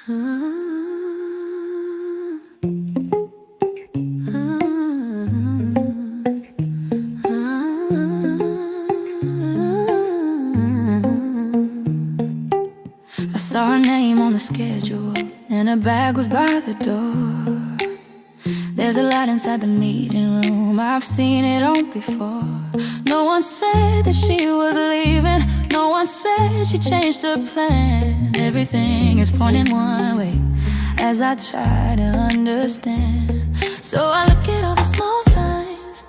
I saw her name on the schedule, and her bag was by the door. There's a light inside the meeting room, I've seen it all before. No one said that she was leaving, no one said she changed her plan. Everything is pointing one way as I try to understand. So I look at all the small signs,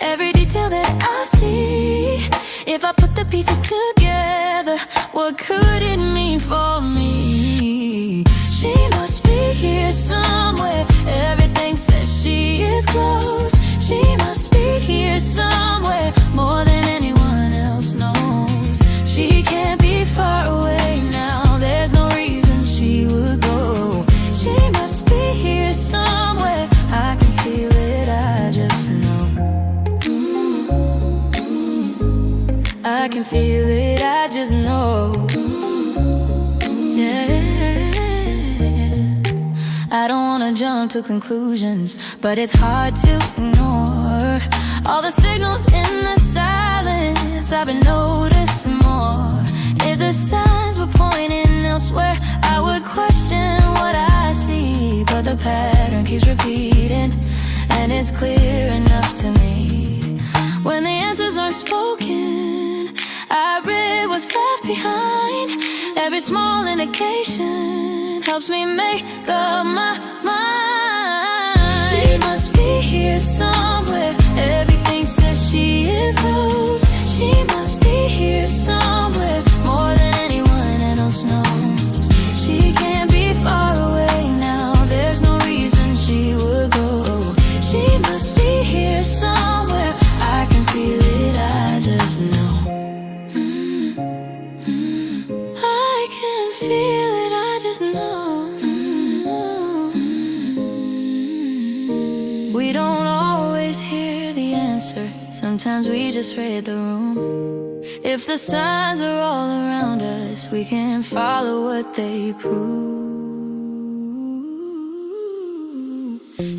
every detail that I see. If I put the pieces together, what could it mean for me? She must be here somewhere, everything says she is close. She must be here somewhere, more than anyone else knows. She can't be far away now, there's no reason she would go. She must be here somewhere, I can feel it, I just know. I can feel it, I just know. Yeah. I don't wanna jump to conclusions, but it's hard to ignore all the signals in the silence. I've been noticing more. If the signs were pointing elsewhere, I would question what I see. But the pattern keeps repeating, and it's clear enough to me. When the answers aren't spoken, I read what's left behind. Every small indication helps me make up my mind. She must be here somewhere, everything says she is close. She must be here somewhere, more than anyone else knows. She can't be far away now, there's no reason she would go. She must be here somewhere, I can feel it, I just know. I can feel it, I just know. We don't always hear the answer, sometimes we just read the room. If the signs are all around us, we can follow what they prove.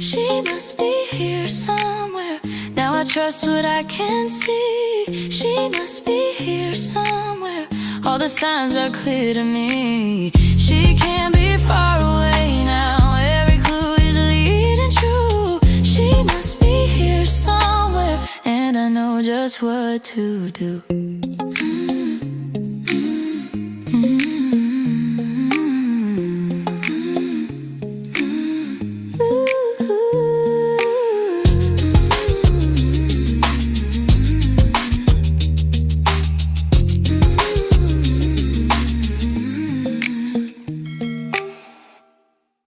She must be here somewhere, now I trust what I can see. She must be here somewhere, all the signs are clear to me. She can't be far away now, every clue is leading true. She must be here somewhere, and I know just what to do.